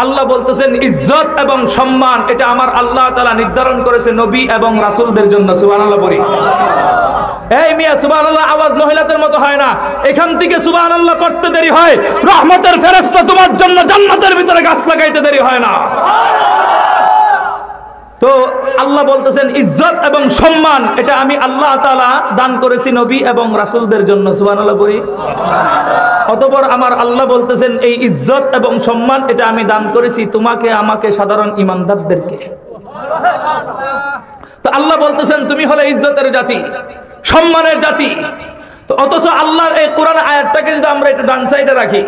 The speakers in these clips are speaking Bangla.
আল্লাহ বলতেছেন ইজ্জত এবং সম্মান এটা আমার আল্লাহ তাআলা নির্ধারণ করেছে নবী এবং রাসূলদের জন্য। সুবহানাল্লাহ বলি। এই মিয়া সুবহানাল্লাহ আওয়াজ মহিলাদের মতো হয় না, এখান থেকে সুবহানাল্লাহ পড়তে দেরি হয়, রহমতের ফেরেশতা তোমার জন্য জান্নাতের ভিতরে গাছ লাগাইতে দেরি হয় না। তো আল্লাহ বলতেছেন ইজ্জত এবং সম্মান এটা আমি আল্লাহ তাআলা দান করেছি নবী এবং রাসূলদের জন্য। সুবহানাল্লাহ বলি। অতঃপর আমার আল্লাহ বলতেছেন এই ইজ্জত এবং সম্মান এটা আমি দান করেছি তোমাকে আমাকে সাধারণ ঈমানদারদেরকে। তো আল্লাহ বলতেছেন তুমি হলে ইজ্জতের জাতি, সম্মানের জাতি। তো অথচ আল্লাহর এই কোরআন আয়াতটাকে যদি আমরা একটু ডান সাইডে রাখি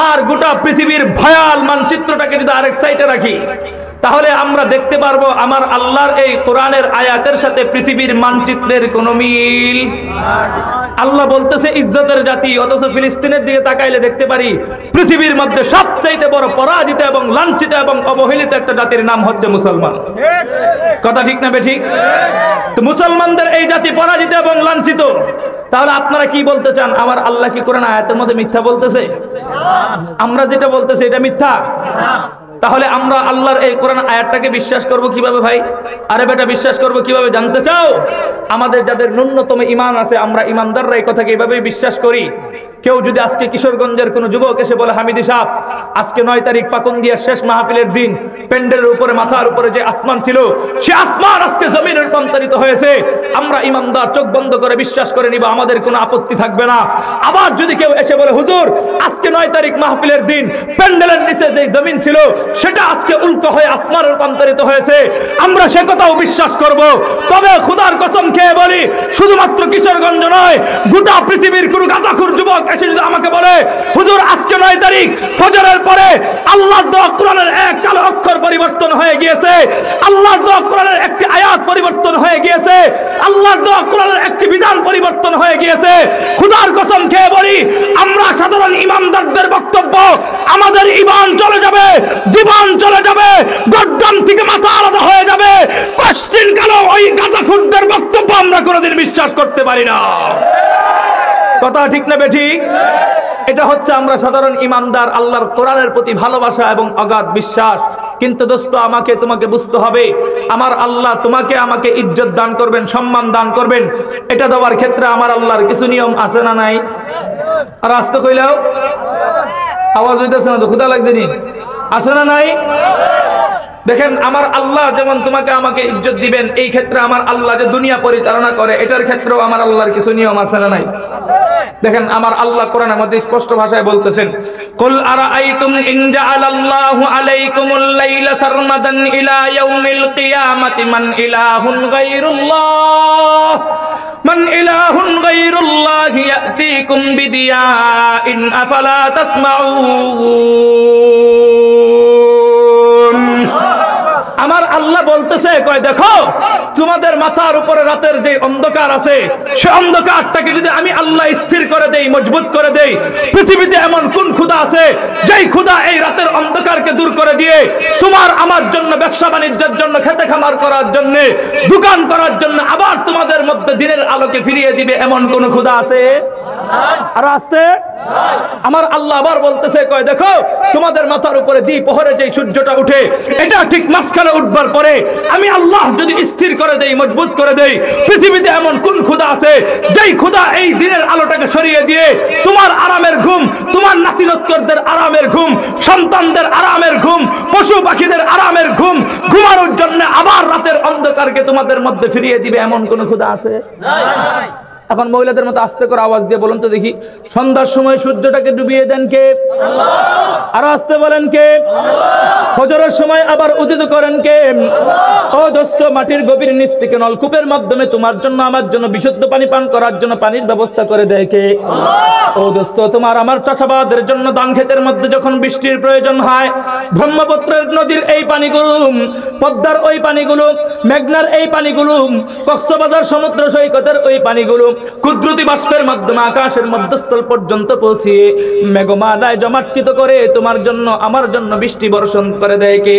আর গোটা পৃথিবীর ভয়াল মানচিত্রটাকে যদি আরেক সাইডে রাখি, তাহলে আমরা দেখতে পারবো আমার আল্লাহর এই কোরআনের আয়াতের সাথে পৃথিবীর মানচিত্রের কোনো মিল। আল্লাহ বলতেছে ইজ্জতের জাতি, অথচ ফিলিস্তিনের দিকে তাকাইলে দেখতে পারি পৃথিবীর মধ্যে সবচাইতে বড় পরাজিত এবং লাঞ্ছিত এবং অবহেলিত একটা জাতির নাম হচ্ছে মুসলমান। কথা ঠিক না বেঠিক? তো মুসলমানদের এই জাতি পরাজিত এবং লাঞ্ছিত। তাহলে আপনারা কি বলতে চান, আমার আল্লাহ কি কোরআন আয়াতের মধ্যে মিথ্যা বলতেছে? আমরা যেটা বলতেছি এটা মিথ্যা? তাহলে আমরা আল্লাহর এই কোরআন আয়াতটাকে বিশ্বাস করব কিভাবে ভাই? আরে বেটা বিশ্বাস করব কিভাবে জানতে চাও? আমাদের যাদের ন্যূনতম ঈমান আছে, আমরা ঈমানদাররা এই কথাকে এইভাবেই বিশ্বাস করি। কেউ যদি আজকে কিশোরগঞ্জের কোনো যুবক এসে বলে হামিদি সাহেব আজকে 9 তারিখ পাকুন্দিয়ার শেষ মাহফিলের দিন প্যান্ডেলের উপরে মাথার উপরে যে আসমান ছিল সে আসমান আজকে জমিনে রূপান্তরিত হয়েছে, আমরা ঈমানদার চোখ বন্ধ করে বিশ্বাস করে নিব, আমাদের কোনো আপত্তি থাকবে না। আবার যদি কেউ এসে বলে হুজুর আজকে 9 তারিখ মাহফিলের দিন প্যান্ডেলের নিচে যে জমিন ছিল সেটা আজকে উল্টো হয়ে আসমানে রূপান্তরিত হয়েছে, আমরা সে কথাও বিশ্বাস করব। তবে খোদার কসম খেয়ে বলি শুধুমাত্র কিশোরগঞ্জ নয়, গোটা পৃথিবীর কোনো গাঁজাখুর যুবক এসে যদি আমাকে বলে হুজুর আজকে 9 তারিখ ফজরের পরে আল্লাহর দেওয়া কোরআনের এক কালো অক্ষর পরিবর্তন হয়ে গিয়েছে, আল্লাহর দেওয়া কোরআনের একটি আয়াত পরিবর্তন হয়ে গিয়েছে, আল্লাহর দেওয়া কোরআনের একটি বিধান পরিবর্তন হয়ে গিয়েছে, খোদার কসম খেয়ে বলি আমরা সাধারণ ঈমানদারদের বক্তব্য আমাদের ঈমান চলে যাবে, জীবন চলে যাবে, গর্দান থেকে মাথা আলাদা হয়ে যাবে। কোশ্চিন কালো ওই গাঁজাখুরদের বক্তব্য আমরা কোনোদিন বিশ্বাস করতে পারি না। কথা ঠিক না বেঠিক? এটা হচ্ছে আমরা সাধারণ ঈমানদার, আল্লাহর কোরআনের প্রতি ভালোবাসা এবং অগাধ বিশ্বাস। কিন্তু দোস্ত আমাকে তোমাকে বুঝতে হবে আমার আল্লাহ তোমাকে আমাকে ইজ্জত দান করবেন, সম্মান দান করবেন, এটা দেওয়ার ক্ষেত্রে আমার আল্লাহর কিছু নিয়ম আছে না নাই? আর আসতে কইলেও আওয়াজ হইতেছে না তো, ক্ষুধা লাগছে নি? আছে না নাই? দেখেন আমার আল্লাহ যেমন তোমাকে আমাকে ইজ্জত দিবেন, এই ক্ষেত্রে আমার আল্লাহ যে দুনিয়া পরিচালনা করে এটার ক্ষেত্রেও আমার আল্লাহর কিছু নিয়ম আছে না নাই? দেখেন আমার আল্লাহ কোরআনের মধ্যে স্পষ্ট ভাষায় বলতেছেন কুল আরাআইতুম ইন জাআলাল্লাহু আলাইকুমুল লাইলা সারমাদান ইলা ইয়াউমিল কিয়ামাতি মান ইলাহুন গায়রুল্লাহি ইয়াতিকুম বিদিয়াইন আফালা তাসমাউন। আমার আল্লাহ বলতেছে কয় দেখো তোমাদের মাথার উপরে রাতের যে অন্ধকার আছে সে অন্ধকারটাকে যদি আমি আল্লাহ স্থির করে দেই, মজবুত করে দেই, পৃথিবীতে এমন কোন খোদা আছে যেই খোদা এই রাতের অন্ধকারকে দূর করে দিয়ে তোমার আমার জন্য ব্যবসা বাণিজ্যের জন্য, খেতে খামার করার জন্য, দোকান করার জন্য আবার তোমাদের মধ্যে দিনের আলোকে ফিরিয়ে দিবে, এমন কোন খোদা আছে? আর আসতে আমার আল্লাহ আবার বলতেছে কয় দেখো তোমাদের মাথার উপরে দ্বিপ্রহরে যে সূর্যটা উঠে এটা ঠিক মাঝখানে উঠবার পরে আমি আল্লাহ যদি স্থির করে দেই, মজবুত করে দেই, পৃথিবীতে এমন কোন খোদা আছে যেই খোদা এই দিনের আলোটাকে সরিয়ে দিয়ে তোমার আরামের ঘুম, তোমার নাতিনত্তরদের আরামের ঘুম, সন্তানদের আরামের ঘুম, পশু পাখিদের আরামের ঘুম ঘুমানোর জন্য আবার রাতের অন্ধকারকে তোমাদের মধ্যে ফিরিয়ে দিবে, এমন কোন খোদা আছে? এখন মহিলাদের মতো আস্তে করে আওয়াজ দিয়ে বলুন তো দেখি, সন্ধ্যার সময় সূর্যটাকে ডুবিয়ে দেন কে? আল্লাহ। আরো আস্তে বলেন কে? আল্লাহ। ফজরের সময় আবার উদিত করেন কে? আল্লাহ। ও দোস্ত মাটির গভীর নিচ থেকে নলকূপের মাধ্যমে তোমার জন্য আমার জন্য বিশুদ্ধ পানি পান করার জন্য পানির ব্যবস্থা করে দেয় কে? আল্লাহ। ও দোস্ত তোমার আমার চাষাবাদের জন্য ধান ক্ষেতের মধ্যে যখন বৃষ্টির প্রয়োজন হয় ব্রহ্মপুত্রের নদীর এই পানিগুলো, পদ্মার ওই পানিগুলো, মেঘনার এই পানিগুলো, কক্সবাজার সমুদ্র সৈকতের ওই পানিগুলো কুদরতি বাষ্পের মাধ্যমে আকাশের মধ্যস্থল পর্যন্ত পৌঁছিয়ে মেঘমালায় জমাটকৃত করে তোমার জন্য আমার জন্য বৃষ্টি বর্ষণ করে দেয় কে?